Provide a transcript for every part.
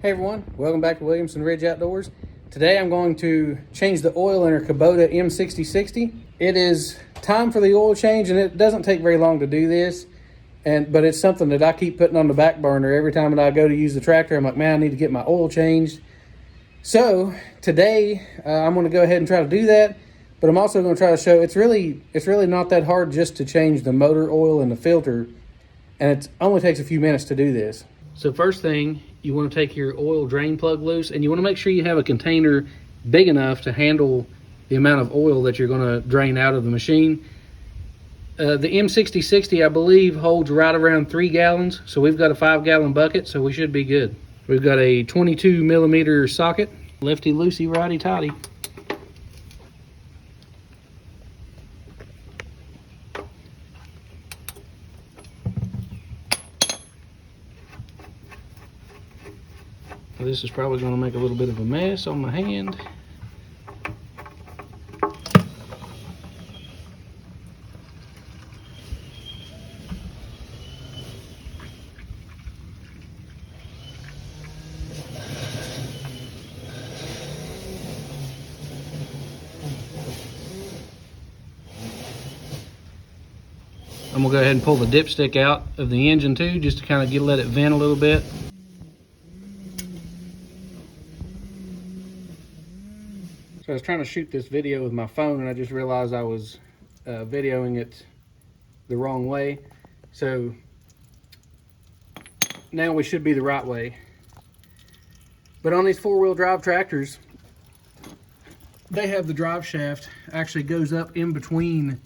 Hey everyone, welcome back to Williamson Ridge Outdoors. Today I'm going to change the oil in our Kubota M6060. It is time for the oil change, and it doesn't take very long to do this, but it's something that I keep putting on the back burner. Every time that I go to use the tractor, I'm like, man, I need to get my oil changed. So today I'm going to go ahead and try to do that, but I'm also going to try to show it's really not that hard just to change the motor oil and the filter, and it only takes a few minutes to do this. So first thing, you want to take your oil drain plug loose, and you want to make sure you have a container big enough to handle the amount of oil that you're going to drain out of the machine. The M6060, I believe, holds right around 3 gallons, so we've got a 5-gallon bucket, so we should be good. We've got a 22 millimeter socket, lefty loosey, righty tighty. This is probably going to make a little bit of a mess on my hand. I'm going to go ahead and pull the dipstick out of the engine too, just to kind of let it vent a little bit. So I was trying to shoot this video with my phone, and I just realized I was videoing it the wrong way. So now we should be the right way. But on these 4-wheel drive tractors, they have the drive shaft actually goes up in between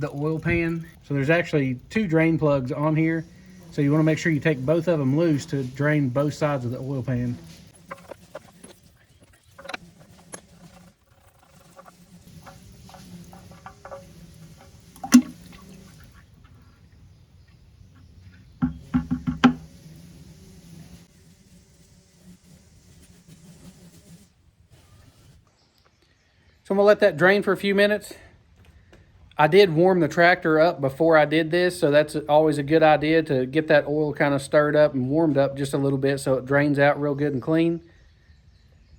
the oil pan. So there's actually 2 drain plugs on here. So you want to make sure you take both of them loose to drain both sides of the oil pan. So I'm gonna let that drain for a few minutes. I did warm the tractor up before I did this, so that's always a good idea to get that oil kind of stirred up and warmed up just a little bit so it drains out real good and clean.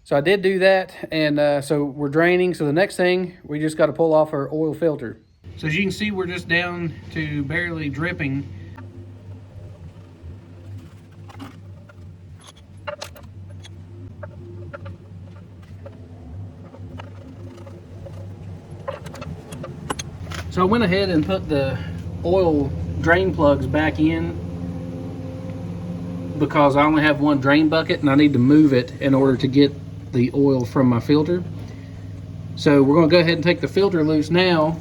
So I did do that, and so we're draining. So the next thing, we just got to pull off our oil filter. So as you can see, we're just down to barely dripping. So I went ahead and put the oil drain plugs back in because I only have one drain bucket and I need to move it in order to get the oil from my filter. So we're going to go ahead and take the filter loose now.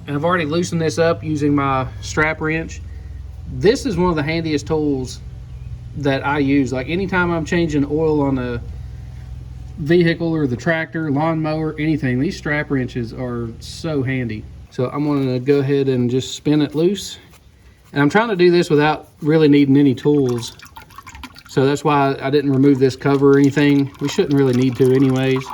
And I've already loosened this up using my strap wrench. This is one of the handiest tools that I use. Like anytime I'm changing oil on a vehicle or the tractor, lawnmower, anything, these strap wrenches are so handy. So I'm going to go ahead and just spin it loose. And I'm trying to do this without really needing any tools. So that's why I didn't remove this cover or anything. We shouldn't really need to anyways.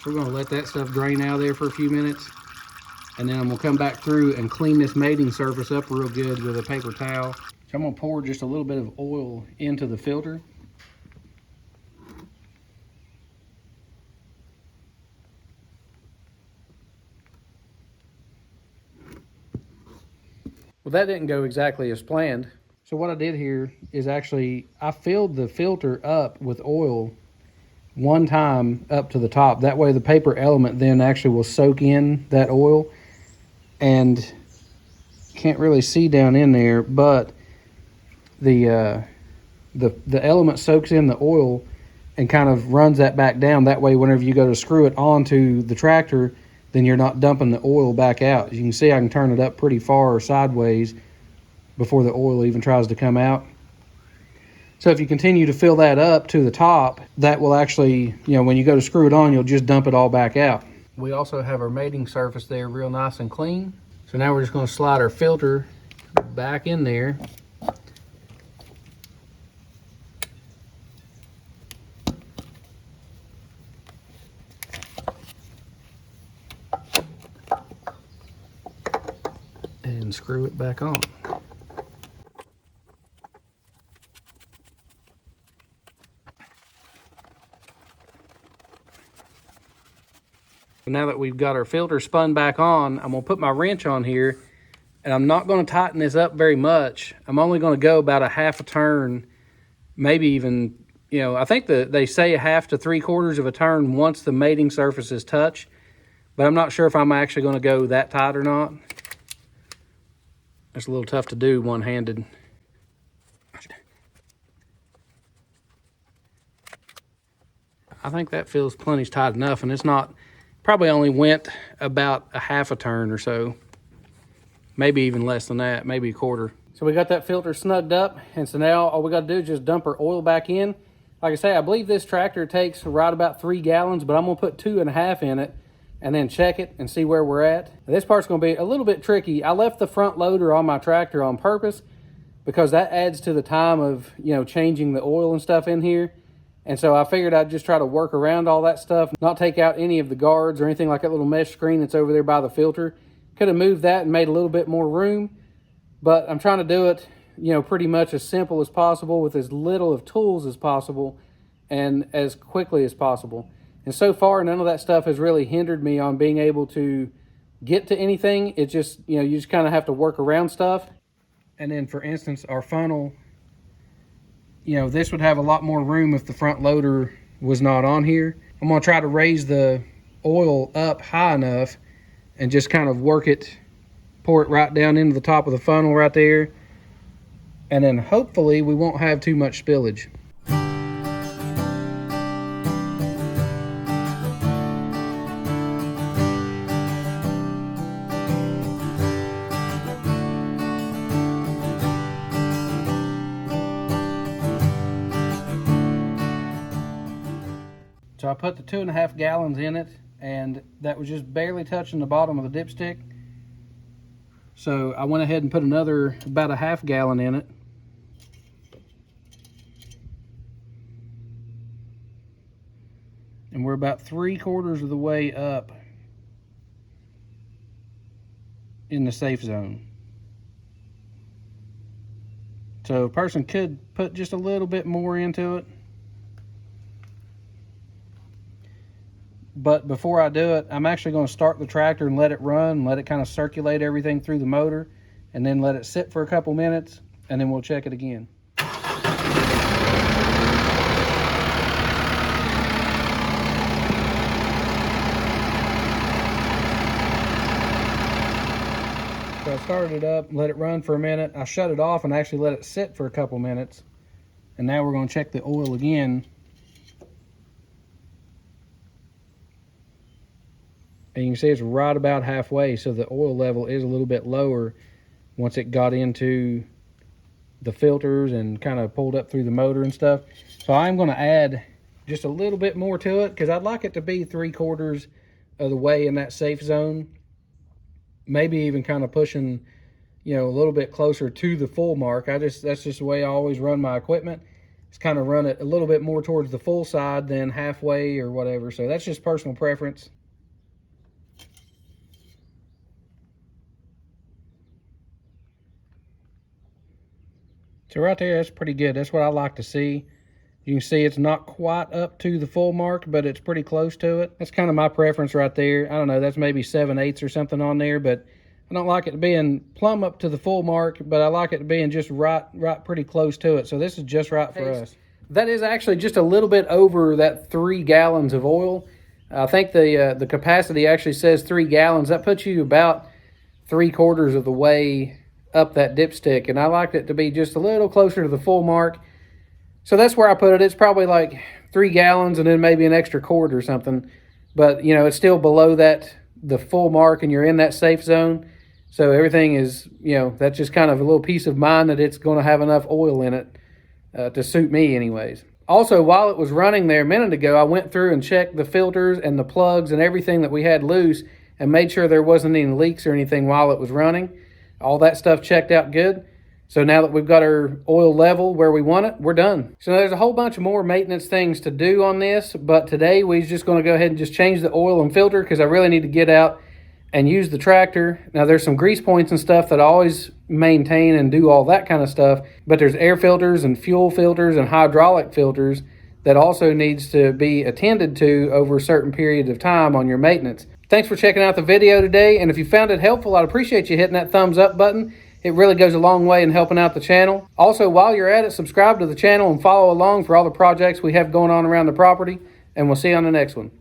We're going to let that stuff drain out of there for a few minutes, and then I'm going to come back through and clean this mating surface up real good with a paper towel. So I'm going to pour just a little bit of oil into the filter. Well, that didn't go exactly as planned. So what I did here is actually I filled the filter up with oil one time up to the top. That way the paper element then actually will soak in that oil, and can't really see down in there, but the element soaks in the oil and kind of runs that back down. That way whenever you go to screw it onto the tractor, then you're not dumping the oil back out. As you can see, I can turn it up pretty far sideways before the oil even tries to come out. So if you continue to fill that up to the top, that will actually, when you go to screw it on, you'll just dump it all back out. We also have our mating surface there real nice and clean. So now we're just going to slide our filter back in there. and screw it back on. Now that we've got our filter spun back on, I'm gonna put my wrench on here, and I'm not gonna tighten this up very much. I'm only gonna go about a half a turn, maybe even, you know, I think they say a half to 3/4 of a turn once the mating surfaces touch, but I'm not sure if I'm actually gonna go that tight or not. It's a little tough to do one-handed. I think that feels plenty tight enough, and it's not, probably only went about a half a turn or so. Maybe even less than that, maybe a quarter. So we got that filter snugged up, and so now all we gotta do is just dump our oil back in. Like I say, I believe this tractor takes right about 3 gallons, but I'm gonna put 2.5 in it and then check it and see where we're at. This part's gonna be a little bit tricky. I left the front loader on my tractor on purpose because that adds to the time of, you know, changing the oil and stuff in here. And so I figured I'd just try to work around all that stuff, not take out any of the guards or anything like that little mesh screen that's over there by the filter. Could have moved that and made a little bit more room, but I'm trying to do it, you know, pretty much as simple as possible with as little of tools as possible and as quickly as possible. And so far, none of that stuff has really hindered me on being able to get to anything. It's just, you know, you just kind of have to work around stuff. And then, for instance, our funnel, you know, this would have a lot more room if the front loader was not on here. I'm gonna try to raise the oil up high enough and just kind of work it, pour it right down into the top of the funnel right there. And then hopefully we won't have too much spillage. So I put the 2.5 gallons in it, and that was just barely touching the bottom of the dipstick. So I went ahead and put another about a half gallon in it. And we're about 3/4 of the way up in the safe zone. So a person could put just a little bit more into it. But before I do it, I'm actually going to start the tractor and let it run, let it kind of circulate everything through the motor, and then let it sit for a couple minutes, and then we'll check it again. So I started it up, let it run for a minute. I shut it off and actually let it sit for a couple minutes. And now we're going to check the oil again. And you can see it's right about halfway, so the oil level is a little bit lower once it got into the filters and kind of pulled up through the motor and stuff. So I'm going to add just a little bit more to it because I'd like it to be 3/4 of the way in that safe zone. Maybe even kind of pushing, you know, a little bit closer to the full mark. That's just the way I always run my equipment. It's kind of run it a little bit more towards the full side than halfway or whatever. So that's just personal preference. So right there, that's pretty good. That's what I like to see. You can see it's not quite up to the full mark, but it's pretty close to it. That's kind of my preference right there. I don't know, that's maybe 7/8 or something on there, but I don't like it being plumb up to the full mark, but I like it being just right pretty close to it. So this is just right for us. That is actually just a little bit over that 3 gallons of oil. I think the capacity actually says 3 gallons. That puts you about 3/4 of the way up that dipstick, and I liked it to be just a little closer to the full mark. So that's where I put it. It's probably like 3 gallons and then maybe an extra quart or something. But, you know, it's still below the full mark, and you're in that safe zone. So everything is, you know, that's just kind of a little peace of mind that it's going to have enough oil in it to suit me anyways. Also, while it was running there a minute ago, I went through and checked the filters and the plugs and everything that we had loose and made sure there wasn't any leaks or anything while it was running. All that stuff checked out good. So now that we've got our oil level where we want it, we're done. So there's a whole bunch of more maintenance things to do on this, but today we're just going to go ahead and just change the oil and filter because I really need to get out and use the tractor. Now there's some grease points and stuff that I always maintain and do all that kind of stuff, but there's air filters and fuel filters and hydraulic filters that also needs to be attended to over certain periods of time on your maintenance. Thanks for checking out the video today, and if you found it helpful, I'd appreciate you hitting that thumbs up button. It really goes a long way in helping out the channel. Also, while you're at it, subscribe to the channel and follow along for all the projects we have going on around the property, and we'll see you on the next one.